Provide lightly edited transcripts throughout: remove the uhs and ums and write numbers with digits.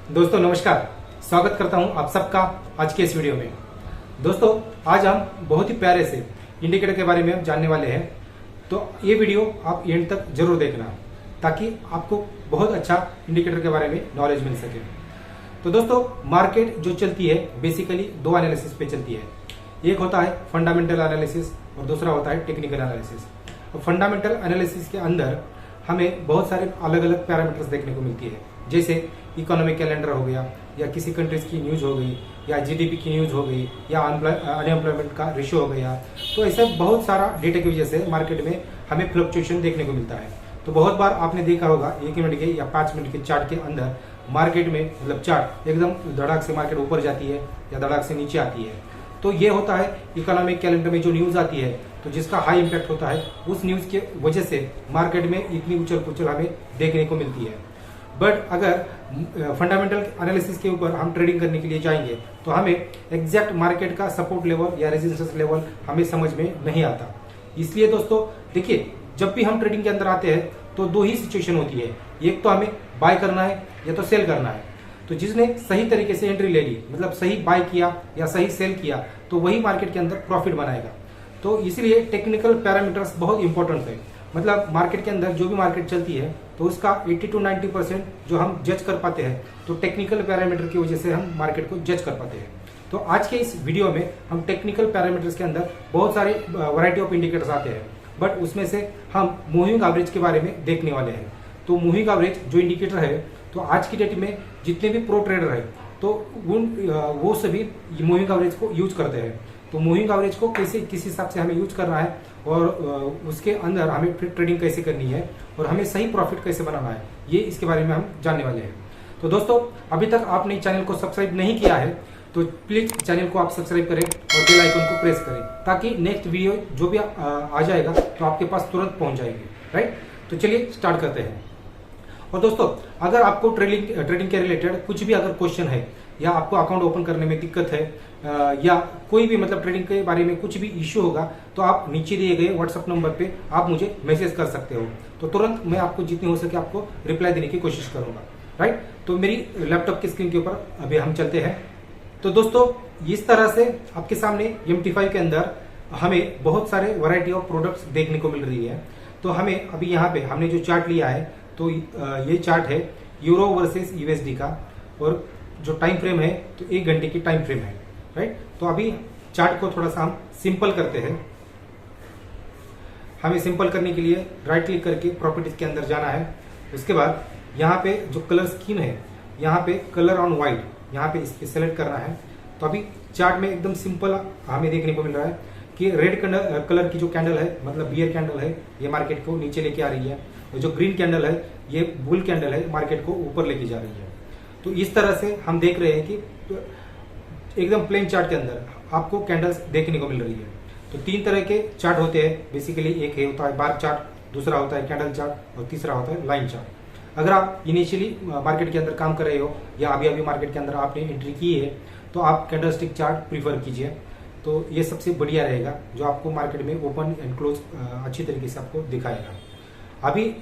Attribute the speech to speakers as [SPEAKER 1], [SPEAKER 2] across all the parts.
[SPEAKER 1] दोस्तों नमस्कार, स्वागत करता हूं आप सबका आज के इस वीडियो में। दोस्तों आज हम बहुत ही प्यारे से इंडिकेटर के बारे में जानने वाले हैं, तो ये वीडियो आप एंड तक जरूर देखना ताकि आपको बहुत अच्छा इंडिकेटर के बारे में नॉलेज मिल सके। तो दोस्तों मार्केट जो चलती है बेसिकली दो एनालिसिस पे चलती है। एक होता है फंडामेंटल एनालिसिस और दूसरा होता है टेक्निकल एनालिसिस। फंडामेंटल एनालिसिस के अंदर हमें बहुत सारे अलग अलग पैरामीटर्स देखने को मिलती है, जैसे इकोनॉमिक कैलेंडर हो गया, या किसी कंट्रीज की न्यूज हो गई, या जीडीपी की न्यूज हो गई, या अनएम्प्लॉयमेंट का रेशियो हो गया। तो ऐसे बहुत सारा डेटा की वजह से मार्केट में हमें फ्लक्चुएशन देखने को मिलता है। तो बहुत बार आपने देखा होगा 1 मिनट के या 5 मिनट के चार्ट के अंदर मार्केट में मतलब चार्ट एकदम धड़ाक से मार्केट ऊपर जाती है या धड़ाक से नीचे आती है। तो ये होता है इकोनॉमिक कैलेंडर में जो न्यूज आती है, तो जिसका हाई इम्पैक्ट होता है, उस न्यूज के वजह से मार्केट में इतनी उछल कुचल हमें देखने को मिलती है। बट अगर फंडामेंटल एनालिसिस के ऊपर हम ट्रेडिंग करने के लिए जाएंगे तो हमें एग्जैक्ट मार्केट का सपोर्ट लेवल या रेजिस्टेंस लेवल हमें समझ में नहीं आता। इसलिए दोस्तों देखिए, जब भी हम ट्रेडिंग के अंदर आते हैं तो दो ही सिचुएशन होती है, एक तो हमें बाय करना है या तो सेल करना है। तो जिसने सही तरीके से एंट्री ले ली, मतलब सही बाय किया या सही सेल किया, तो वही मार्केट के अंदर प्रॉफिट बनाएगा। तो इसलिए टेक्निकल पैरामीटर्स बहुत इंपॉर्टेंट है। मतलब मार्केट के अंदर जो भी मार्केट चलती है तो उसका 80 to 90% जो हम जज कर पाते हैं, तो टेक्निकल पैरामीटर की वजह से हम मार्केट को जज कर पाते हैं। तो आज के इस वीडियो में हम टेक्निकल पैरामीटर्स के अंदर बहुत सारे वैरायटी ऑफ इंडिकेटर्स आते हैं, बट उसमें से हम मूविंग एवरेज के बारे में देखने वाले हैं। तो मूविंग एवरेज जो इंडिकेटर है, तो आज की डेट में जितने भी प्रो ट्रेडर है तो वो सभी मूविंग एवरेज को यूज करते हैं। तो मूविंग एवरेज को कैसे किस हिसाब से हमें यूज करना है और उसके अंदर हमें फिर ट्रेडिंग कैसे करनी है और हमें सही प्रॉफिट कैसे बनाना है, ये इसके बारे में हम जानने वाले हैं। तो दोस्तों अभी तक आपने चैनल को सब्सक्राइब नहीं किया है तो प्लीज चैनल को आप सब्सक्राइब करें और बेल आइकन को प्रेस करें, ताकि नेक्स्ट वीडियो जो भी आ जाएगा तो आपके पास तुरंत पहुंच जाएगी। राइट, तो चलिए स्टार्ट करते हैं। और दोस्तों अगर आपको ट्रेडिंग के रिलेटेड कुछ भी अगर क्वेश्चन है, या आपको अकाउंट ओपन करने में दिक्कत है, या कोई भी मतलब ट्रेडिंग के बारे में कुछ भी इश्यू होगा, तो आप नीचे दिए गए व्हाट्सएप नंबर पे आप मुझे मैसेज कर सकते हो। तो तुरंत मैं आपको जितनी हो सके आपको रिप्लाई देने की कोशिश करूंगा। राइट, तो मेरी लैपटॉप की स्क्रीन के ऊपर अभी हम चलते हैं। तो दोस्तों इस तरह से आपके सामने MT5 के अंदर हमें बहुत सारे वैरायटी ऑफ प्रोडक्ट्स देखने को मिल रही है। तो हमें अभी यहाँ पे हमने जो चार्ट लिया है, तो ये चार्ट है यूरो वर्सेस USD का, और जो टाइम फ्रेम है तो 1 घंटे की टाइम फ्रेम है। राइट, तो अभी चार्ट को थोड़ा सा हम सिंपल करते हैं। हमें सिंपल करने के लिए राइट क्लिक करके प्रॉपर्टीज के अंदर जाना है। उसके बाद यहाँ पे जो कलर स्कीम है, यहाँ पे कलर ऑन व्हाइट, यहाँ पे इस पे सेलेक्ट करना है। तो अभी चार्ट में एकदम सिंपल हमें देखने को मिल रहा है कि रेड कलर की जो कैंडल है, मतलब बियर कैंडल है, ये मार्केट को नीचे लेके आ रही है, और जो ग्रीन कैंडल है ये बुल कैंडल है, मार्केट को ऊपर लेके जा रही है। तो इस तरह से हम देख रहे हैं कि एकदम प्लेन चार्ट के अंदर आपको कैंडल्स देखने को मिल रही है। तो 3 तरह के चार्ट होते हैं बेसिकली, एक होता है बार चार्ट, दूसरा होता है कैंडल चार्ट, और तीसरा होता है लाइन चार्ट। अगर आप इनिशियली मार्केट के अंदर काम कर रहे हो या अभी अभी मार्केट के अंदर आपने एंट्री की है, तो आप कैंडल स्टिक चार्ट प्रीफर कीजिए। तो ये सबसे बढ़िया रहेगा, जो आपको मार्केट में ओपन एंड क्लोज अच्छी तरीके से आपको दिखाएगा। अभी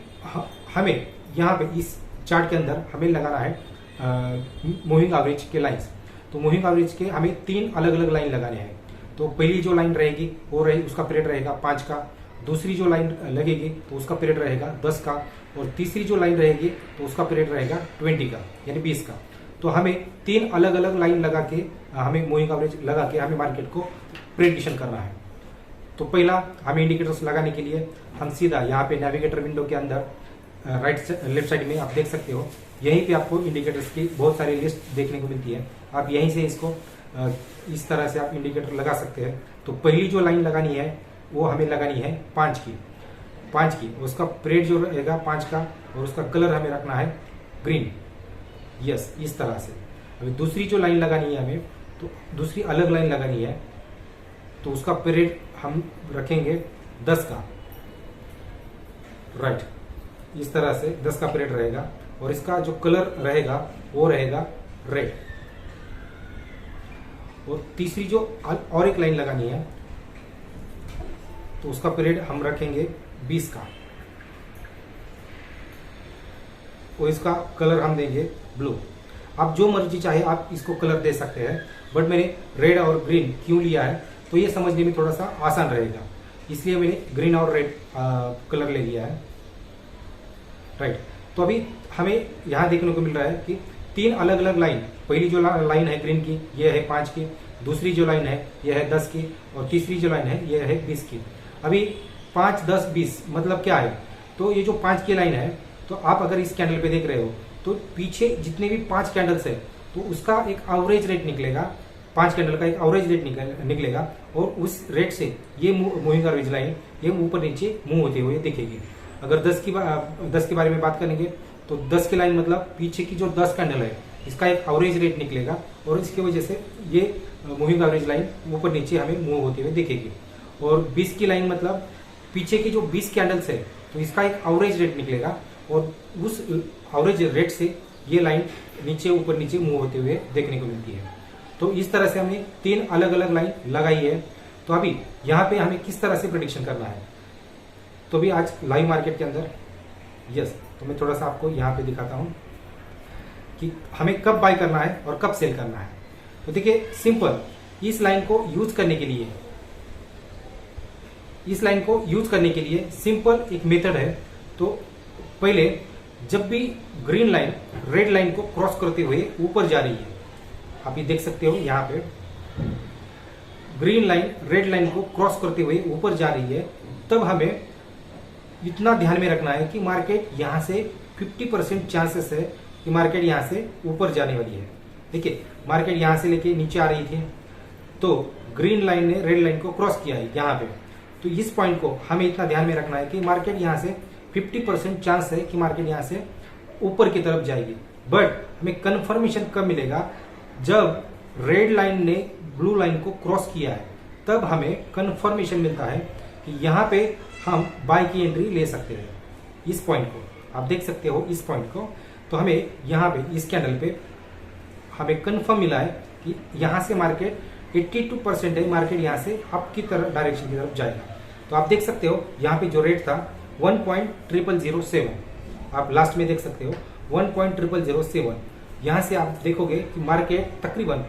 [SPEAKER 1] हमें यहाँ पे इस चार्ट के अंदर हमें लगाना है मूविंग एवरेज के लाइंस। तो मूविंग एवरेज के हमें 3 अलग अलग लाइन लगाने हैं। तो पहली जो लाइन रहेगी वो उसका पीरियड रहेगा 5 का, दूसरी जो लाइन लगेगी तो उसका पीरियड रहेगा 10 का, और तीसरी जो लाइन रहेगी तो उसका पीरियड रहेगा 20 का, यानी 20 का। तो हमें 3 अलग अलग लाइन लगा के हमें मूविंग एवरेज लगा के हमें मार्केट को प्रेडिक्शन करना है। तो पहला हमें इंडिकेटर्स लगाने के लिए हम सीधा यहाँ पे नेविगेटर विंडो के अंदर लेफ्ट साइड में आप देख सकते हो, यहीं पे आपको इंडिकेटर्स की बहुत सारी लिस्ट देखने को मिलती है। आप यहीं से इसको इस तरह से आप इंडिकेटर लगा सकते हैं। तो पहली जो लाइन लगानी है वो हमें लगानी है 5 की, उसका पीरियड जो रहेगा 5 का, और उसका कलर हमें रखना है ग्रीन। यस, इस तरह से। अभी दूसरी जो लाइन लगानी है हमें, तो दूसरी अलग लाइन लगानी है, तो उसका पीरियड हम रखेंगे 10 का। राइट, इस तरह से 10 का पीरियड रहेगा, और इसका जो कलर रहेगा वो रहेगा रेड। और तीसरी जो और एक लाइन लगानी है, तो उसका पीरियड हम रखेंगे 20 का, और इसका कलर हम देंगे ब्लू। आप जो मर्जी चाहे आप इसको कलर दे सकते हैं, बट मैंने रेड और ग्रीन क्यों लिया है तो ये समझने में थोड़ा सा आसान रहेगा, इसलिए मैंने ग्रीन और रेड कलर ले लिया है। राइट, तो अभी हमें यहाँ देखने को मिल रहा है कि 3 अलग अलग लाइन, पहली जो लाइन है ग्रीन की ये है 5 की, दूसरी जो लाइन है ये है 10 की, और तीसरी जो लाइन है ये है 20 की। अभी 5, 10, 20 मतलब क्या है, तो ये जो 5 की लाइन है, तो आप अगर इस कैंडल पे देख रहे हो तो पीछे जितने भी 5 कैंडल्स है तो उसका एक एवरेज रेट निकलेगा, 5 कैंडल का एक एवरेज रेट निकलेगा, और उस रेट से ये मूविंग एवरेज लाइन ये ऊपर नीचे मूव होते हुए दिखेगी। अगर 10 के बारे में बात करेंगे तो 10 की लाइन मतलब पीछे की जो 10 कैंडल है इसका एक एवरेज रेट निकलेगा, और इसकी वजह से ये मूविंग एवरेज लाइन ऊपर नीचे हमें मूव होते हुए दिखेगी। और 20 की लाइन मतलब पीछे की जो 20 कैंडल्स है तो इसका एक एवरेज रेट निकलेगा, और उस एवरेज रेट से ये लाइन नीचे ऊपर नीचे मूव होते हुए देखने को मिलती है। तो इस तरह से हमने 3 अलग अलग लाइन लगाई है। तो अभी यहाँ पे हमें किस तरह से प्रेडिक्शन करना है, तो भी आज लाइव मार्केट के अंदर तो मैं थोड़ा सा आपको यहाँ पे दिखाता हूँ कि हमें कब बाय करना है और कब सेल करना है। तो देखिए सिंपल, इस लाइन को यूज करने के लिए सिंपल एक मेथड है। तो पहले जब भी ग्रीन लाइन रेड लाइन को क्रॉस करते हुए ऊपर जा रही है, आप ये देख सकते हो यहाँ पे ग्रीन लाइन रेड लाइन को क्रॉस करते हुए ऊपर जा रही है, तब हमें इतना ध्यान में रखना है कि मार्केट यहाँ से 50% चांसेस है कि मार्केट यहाँ से ऊपर जाने वाली है। देखिए मार्केट यहाँ से लेके नीचे आ रही थी, तो ग्रीन लाइन ने रेड लाइन को क्रॉस किया है यहाँ पे, तो इस पॉइंट को हमें इतना ध्यान में रखना है कि मार्केट यहाँ से 50% चांस है कि मार्केट यहाँ से ऊपर की तरफ जाएगी। बट हमें कंफर्मेशन कब मिलेगा, जब रेड लाइन ने ब्लू लाइन को क्रॉस किया है, तब हमें कंफर्मेशन मिलता है कि यहाँ पे हम बाय की एंट्री ले सकते हैं। इस पॉइंट को आप देख सकते हो, इस पॉइंट को, तो हमें यहाँ पे इस कैंडल पे हमें कंफर्म मिला है कि यहाँ से मार्केट 82% है, मार्केट यहाँ से अप की तरफ डायरेक्शन की तरफ जाएगा। तो आप देख सकते हो यहाँ पे जो रेट था 1.0007, आप लास्ट में देख सकते हो 1.0007। यहाँ से आप देखोगे कि मार्केट तकरीबन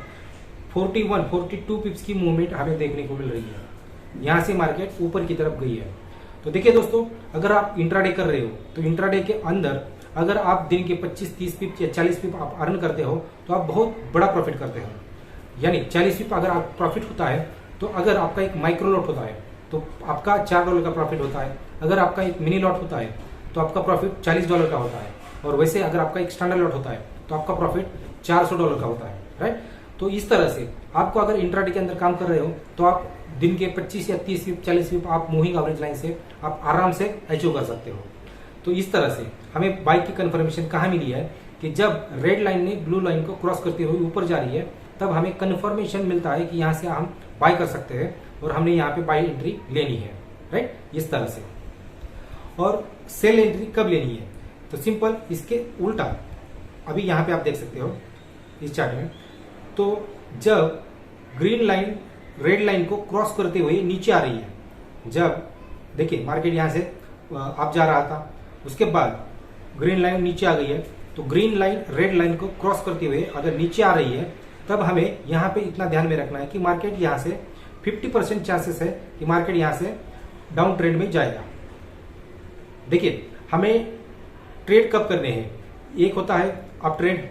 [SPEAKER 1] 41-42 पिप्स की मूवमेंट हमें देखने को मिल रही है। यहाँ से मार्केट ऊपर की तरफ गई है। तो देखिए दोस्तों, अगर आप इंट्राडे कर रहे हो तो इंट्राडे के अंदर अगर आप दिन के 25-30 पिप या 40 पिप आप अर्न करते हो तो आप बहुत बड़ा प्रॉफिट करते हो। यानी 40 पिप अगर आप प्रॉफिट होता है, तो अगर आपका एक माइक्रो लॉट होता है तो आपका $4 का प्रॉफिट होता है। अगर आपका एक मिनी लॉट होता है तो आपका प्रॉफिट $40 का होता है। और वैसे अगर आपका एक स्टैंडर्ड लॉट होता है तो आपका प्रॉफिट $400 का होता है। राइट, तो इस तरह से आपको अगर इंट्राडे के अंदर काम कर रहे हो तो आप दिन के 25 या 30 पिप 40 पिप आप मूविंग एवरेज लाइन से आप आराम से अचीव कर सकते हो। तो इस तरह से हमें बाय की कंफर्मेशन कहाँ मिली है कि जब रेड लाइन ने ब्लू लाइन को क्रॉस करते हुए ऊपर जा रही है, तब हमें कंफर्मेशन मिलता है कि यहाँ से हम बाय कर सकते हैं और हमने यहाँ पे बाय एंट्री लेनी है। राइट, इस तरह से। और सेल एंट्री कब लेनी है, तो सिंपल इसके उल्टा अभी यहाँ पे आप देख सकते हो इस चार्ट में, तो जब ग्रीन लाइन रेड लाइन को क्रॉस करते हुए नीचे आ रही है, जब देखिए मार्केट यहाँ से आप जा रहा था, उसके बाद ग्रीन लाइन नीचे आ गई है, तो ग्रीन लाइन रेड लाइन को क्रॉस करते हुए अगर नीचे आ रही है, तब हमें यहाँ पे इतना ध्यान में रखना है कि मार्केट यहाँ से 50% चांसेस है कि मार्केट यहाँ से डाउन ट्रेंड में जाएगा। देखिए हमें ट्रेड कब करने हैं, एक होता है अप ट्रेंड,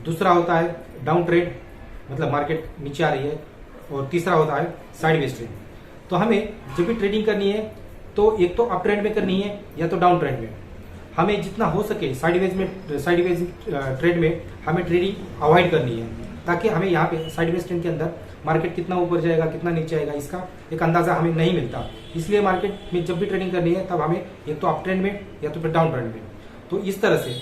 [SPEAKER 1] दूसरा होता है डाउन ट्रेंड मतलब मार्केट नीचे आ रही है, और तीसरा होता है साइडवेज ट्रेंड। तो हमें जब भी ट्रेडिंग करनी है तो एक तो अप ट्रेंड में करनी है या तो डाउन ट्रेंड में। हमें जितना हो सके साइडवेज ट्रेड में हमें ट्रेडिंग अवॉइड करनी है, ताकि हमें यहाँ पे साइडवेज ट्रेंड के अंदर मार्केट कितना ऊपर जाएगा कितना नीचे आएगा इसका एक अंदाजा हमें नहीं मिलता। इसलिए मार्केट में जब भी ट्रेडिंग करनी है तब हमें एक तो अप ट्रेंड में या तो फिर डाउन ट्रेंड में। तो इस तरह से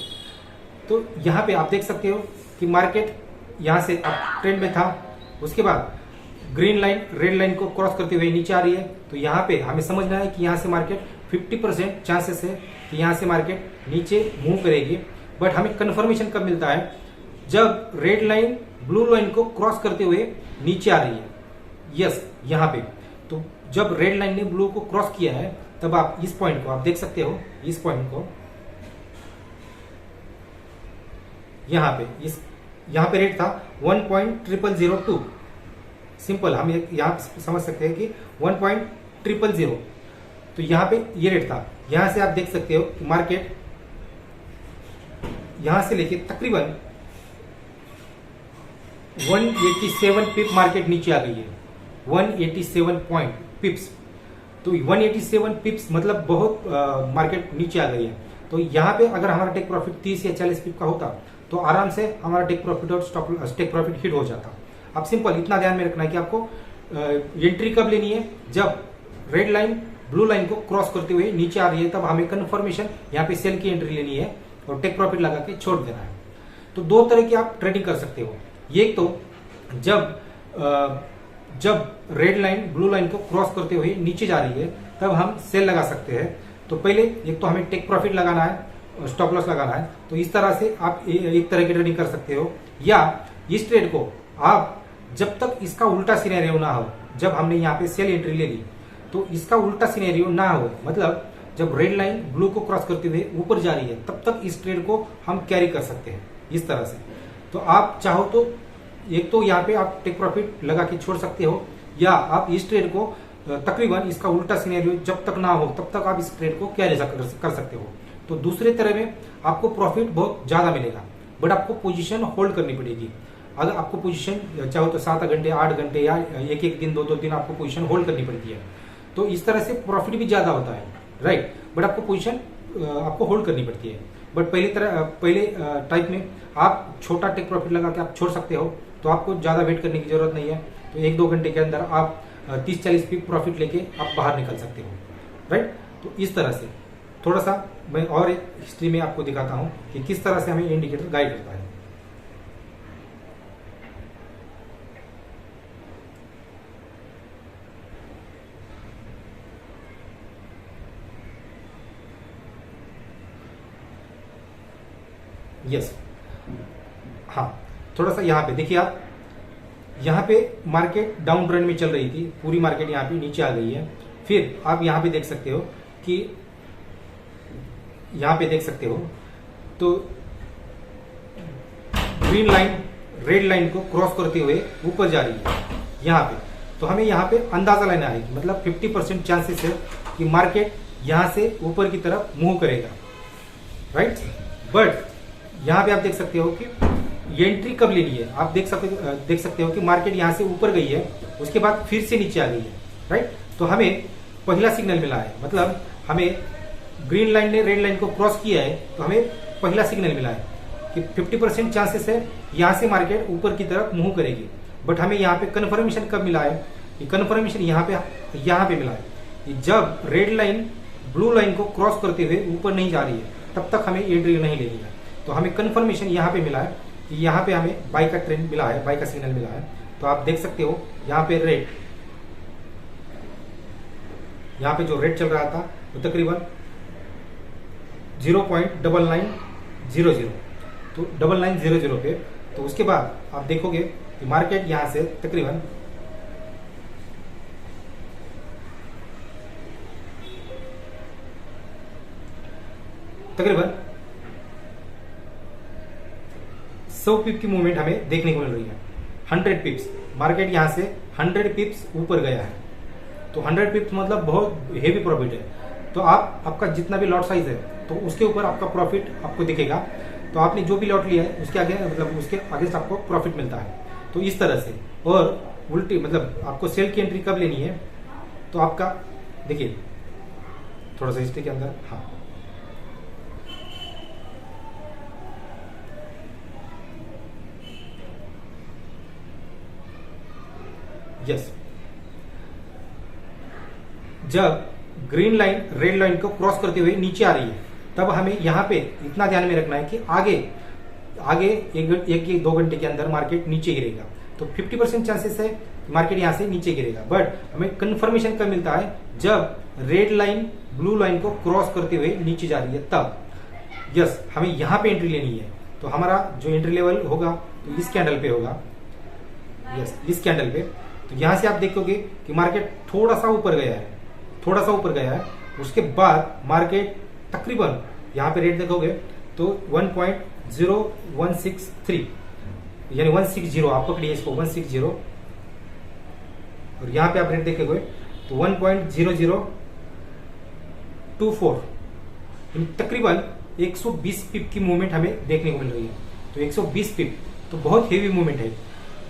[SPEAKER 1] तो यहाँ पे आप देख सकते हो कि मार्केट यहाँ से अप ट्रेंड में था, उसके बाद ग्रीन लाइन रेड लाइन को क्रॉस करते हुए नीचे आ रही है। तो यहाँ पे हमें समझना है कि यहाँ से मार्केट 50% चांसेस है कि यहाँ से मार्केट नीचे मूव करेगी। बट हमें कंफर्मेशन कब मिलता है, जब रेड लाइन ब्लू लाइन को क्रॉस करते हुए नीचे आ रही है। यस, यहाँ पे तो जब रेड लाइन ने ब्लू को क्रॉस किया है, तब आप इस पॉइंट को आप देख सकते हो, इस पॉइंट को यहाँ पे यहाँ पे रेट था 1.0002। सिंपल हम यहाँ समझ सकते हैं कि 1.000। तो यहाँ पे ये रेट था। यहाँ से आप देख सकते हो कि मार्केट यहाँ से लेके तकरीबन 187 पिप मार्केट नीचे आ गई है। 187 पॉइंट पिप्स। तो 187 पिप्स मतलब बहुत मार्केट नीचे आ गई है। तो यहाँ पे अगर हमारा टेक प्रॉफिट 30 या 40 पिप का होता तो आराम से हमारा टेक प्रॉफिट और टेक प्रॉफिट हिट हो जाता। अब सिंपल इतना ध्यान में रखना है कि आपको एंट्री कब लेनी है, जब रेड लाइन ब्लू लाइन को क्रॉस करते हुए नीचे आ रही है, तब हमें कन्फर्मेशन यहाँ पे सेल की एंट्री लेनी है और टेक प्रॉफिट लगा के छोड़ देना है। तो दो तरह की आप ट्रेडिंग कर सकते हो। एक तो जब रेड लाइन ब्लू लाइन को क्रॉस करते हुए नीचे जा रही है तब हम सेल लगा सकते हैं। तो पहले एक तो हमें टेक प्रॉफिट लगाना है, स्टॉप लॉस लगाना है। तो इस तरह से आप एक तरह की ट्रेडिंग कर सकते हो। या इस ट्रेड को आप जब तक इसका उल्टा सिनेरियो ना हो, जब हमने यहाँ पे सेल एंट्री ले ली तो इसका उल्टा सिनेरियो ना हो, मतलब जब रेड लाइन ब्लू को क्रॉस करते हुए ऊपर जा रही है तब तक इस ट्रेड को हम कैरी कर सकते हैं इस तरह से। तो आप चाहो तो एक तो यहाँ पे आप टेक प्रॉफिट लगा के छोड़ सकते हो, या आप इस ट्रेड को तकरीबन इसका उल्टा सिनेरियो जब तक ना हो तब तक आप इस ट्रेड को कैरी कर सकते हो। तो दूसरे तरह में आपको प्रॉफिट बहुत ज्यादा मिलेगा, बट आपको पोजीशन होल्ड करनी पड़ेगी। अगर आपको पोजीशन चाहो तो 7 घंटे 8 घंटे या एक एक दिन 2-2 दिन आपको पोजीशन होल्ड करनी पड़ती है। तो इस तरह से प्रॉफिट भी ज्यादा होता है, राइट। बट आपको पोजीशन आपको होल्ड करनी पड़ती है। बट पहले टाइप में आप छोटा टेक प्रॉफिट लगा के आप छोड़ सकते हो, तो आपको ज्यादा वेट करने की जरूरत नहीं है। तो 1-2 घंटे के अंदर आप 30-40 पिप प्रॉफिट लेके आप बाहर निकल सकते हो, राइट। तो इस तरह से थोड़ा सा मैं और एक हिस्ट्री में आपको दिखाता हूं कि किस तरह से हमें इंडिकेटर गाइड करता है। यस, हाँ, थोड़ा सा यहाँ पे देखिए आप, यहाँ पे मार्केट डाउन ट्रेंड में चल रही थी, पूरी मार्केट यहाँ पे नीचे आ गई है। फिर आप यहाँ पे देख सकते हो कि यहाँ पे देख सकते हो तो ग्रीन लाइन रेड लाइन को क्रॉस करते हुए ऊपर जा रही है यहाँ पे। तो हमें यहाँ पे अंदाजा लेना है कि मतलब 50% चांसेस है कि मार्केट यहाँ से ऊपर की तरफ मूव करेगा, राइट। बट यहाँ पे आप देख सकते हो कि ये एंट्री कब लेनी है। आप देख सकते हो कि मार्केट यहाँ से ऊपर गई है, उसके बाद फिर से नीचे आ गई है, राइट। तो हमें पहला सिग्नल मिला है, मतलब हमें ग्रीन लाइन ने रेड लाइन को क्रॉस किया है, तो हमें पहला सिग्नल मिला है कि 50% चांसेस है यहाँ से मार्केट ऊपर की तरफ मूव करेगी। बट हमें यहाँ पे कन्फर्मेशन कब मिला है, ये कन्फर्मेशन यहाँ पे मिला है कि जब रेड लाइन ब्लू लाइन को क्रॉस करते हुए ऊपर नहीं जा रही है तब तक हमें एंट्री नहीं लेनी है। तो हमें कन्फर्मेशन यहाँ पे मिला है कि यहाँ पे हमें बाय का ट्रेंड मिला है, बाय का सिग्नल मिला है। तो आप देख सकते हो यहाँ पे रेट, यहाँ पे जो रेट चल रहा था वो तकरीबन 0.9900, तो 9900 पे। तो उसके बाद आप देखोगे कि मार्केट यहाँ से तकरीबन तकरीबन 100 पिप की मूवमेंट हमें देखने को मिल रही है। 100 पिप्स, मार्केट यहाँ से 100 पिप्स ऊपर गया है। तो 100 पिप्स मतलब बहुत हेवी प्रॉफिट है। तो आपका जितना भी लॉट साइज है तो उसके ऊपर आपका प्रॉफिट आपको दिखेगा। तो आपने जो भी लॉट लिया है उसके आगे, मतलब उसके आगे से आपको प्रॉफिट मिलता है। तो इस तरह से, और उल्टी मतलब आपको सेल की एंट्री कब लेनी है, तो आपका देखिए थोड़ा सा हिस्ट्री के अंदर, हाँ, यस, जब ग्रीन लाइन रेड लाइन को क्रॉस करते हुए नीचे आ रही है तब हमें यहाँ पे इतना ध्यान में रखना है कि आगे एक 2 घंटे के अंदर मार्केट नीचे गिरेगा। तो 50% चांसेस है मार्केट यहाँ से नीचे गिरेगा। बट हमें कंफर्मेशन कब मिलता है, जब रेड लाइन ब्लू लाइन को क्रॉस करते हुए नीचे जा रही है तब। यस, हमें यहाँ पे एंट्री लेनी है। तो हमारा जो एंट्री लेवल होगा तो इस कैंडल पे होगा। यस, इस कैंडल पे। तो यहाँ से आप देखोगे कि मार्केट थोड़ा सा ऊपर गया है। उसके बाद मार्केट तकरीबन यहाँ पे रेट देखोगे तो 1.0163 यानी 160 आप पकड़िए इसको 160, और यहाँ पे आप रेट देखेंगे तो 1.0024, तकरीबन 120 पिप की मूवमेंट हमें देखने को मिल रही है। तो 120 पिप तो बहुत हेवी मूवमेंट है।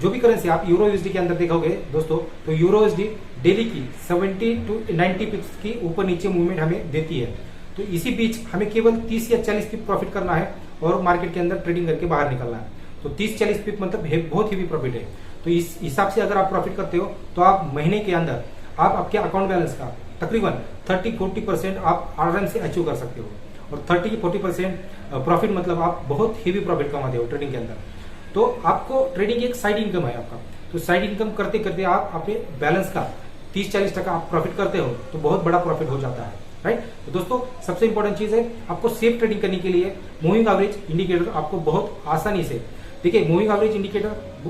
[SPEAKER 1] जो भी करेंसी आप यूरो यूएसडी के अंदर देखोगे दोस्तों, तो यूरो यूएसडी डेली की 70 to 90 पिप्स की ऊपर नीचे मूवमेंट हमें देती है। तो इसी बीच हमें केवल 30 या 40 पिप प्रॉफिट करना है और मार्केट के अंदर ट्रेडिंग करके बाहर निकलना है। तो 30-40 पिप मतलब बहुत हेवी प्रॉफिट है। तो इस हिसाब से अगर आप प्रॉफिट करते हो तो आप महीने के अंदर आप आपके अकाउंट बैलेंस का तकरीबन 30-40% आप आराम से अचीव कर सकते हो। और 30-40% प्रॉफिट मतलब आप बहुत हेवी प्रॉफिट कमाते हो ट्रेडिंग के अंदर। तो आपको ट्रेडिंग एक साइड इनकम है आपका। तो साइड इनकम करते करते आप अपने बैलेंस का 30-40% आप प्रॉफिट करते हो तो बहुत बड़ा प्रॉफिट हो जाता है, राइट। तो दोस्तों सबसे इंपॉर्टेंट चीज है, आपको सेफ ट्रेडिंग करने के लिए मूविंग एवरेज इंडिकेटर आपको बहुत आसानी से, देखिए मूविंग एवरेज इंडिकेटर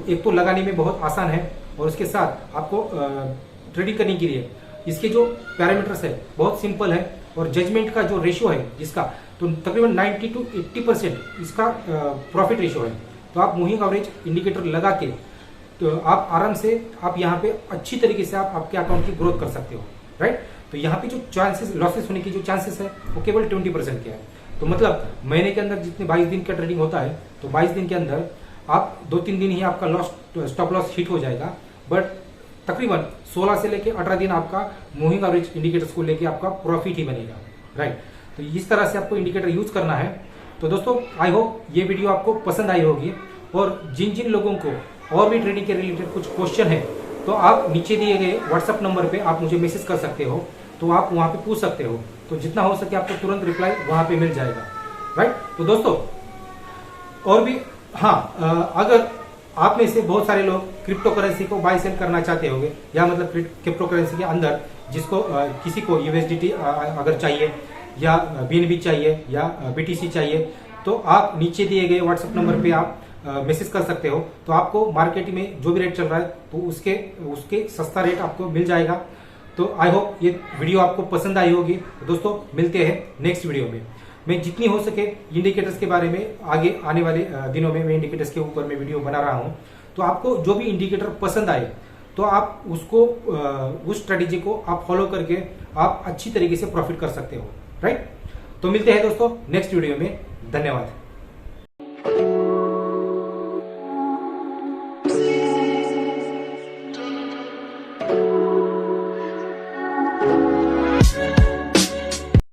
[SPEAKER 1] एक तो लगाने में बहुत आसान है, और उसके साथ आपको ट्रेडिंग करने के लिए इसके जो पैरामीटर्स है बहुत सिंपल है, और जजमेंट का जो रेशियो है जिसका, तो तकरीबन 90 to 80% इसका प्रॉफिट रेशियो है। तो आप मूविंग एवरेज इंडिकेटर लगा के तो आप आराम से आप यहाँ पे अच्छी तरीके से आप आपके अकाउंट की ग्रोथ कर सकते हो, राइट। तो यहाँ पे जो चांसेस लॉसेस होने की जो चांसेस है वो केवल 20% के है। तो मतलब महीने के अंदर जितने 22 दिन का ट्रेडिंग होता है, तो 22 दिन के अंदर आप 2-3 दिन ही आपका लॉस स्टॉप लॉस हिट हो जाएगा, बट तकरीबन 16 से लेके 18 दिन आपका मूविंग एवरेज इंडिकेटर्स को लेके आपका प्रॉफिट ही बनेगा, राइट। तो इस तरह से आपको इंडिकेटर यूज करना है। तो दोस्तों आई होप ये वीडियो आपको पसंद आई होगी, और जिन जिन लोगों को और भी ट्रेडिंग के रिलेटेड कुछ क्वेश्चन है तो आप नीचे दिए गए व्हाट्सएप नंबर पे आप मुझे मैसेज कर सकते हो, तो आप वहां पे पूछ सकते हो। तो जितना हो सके आपको तुरंत रिप्लाई वहां पे मिल जाएगा, राइट। तो दोस्तों और भी अगर आप में से बहुत सारे लोग क्रिप्टो करेंसी को बाय सेल करना चाहते होंगे, या मतलब क्रिप्टो करेंसी के अंदर जिसको किसी को यूएसडीटी अगर चाहिए या बीएनबी चाहिए या बीटीसी चाहिए, तो आप नीचे दिए गए व्हाट्सएप नंबर पे आप मैसेज कर सकते हो। तो आपको मार्केट में जो भी रेट चल रहा है तो उसके सस्ता रेट आपको मिल जाएगा। तो आई होप ये वीडियो आपको पसंद आई होगी। तो दोस्तों मिलते हैं नेक्स्ट वीडियो में। मैं जितनी हो सके इंडिकेटर्स के बारे में आगे आने वाले दिनों में मैं इंडिकेटर्स के ऊपर मैं वीडियो बना रहा हूं। तो आपको जो भी इंडिकेटर पसंद आए तो आप उसको उस स्ट्रेटेजी को आप फॉलो करके आप अच्छी तरीके से प्रॉफिट कर सकते हो, राइट। तो मिलते हैं दोस्तों नेक्स्ट वीडियो में। धन्यवाद।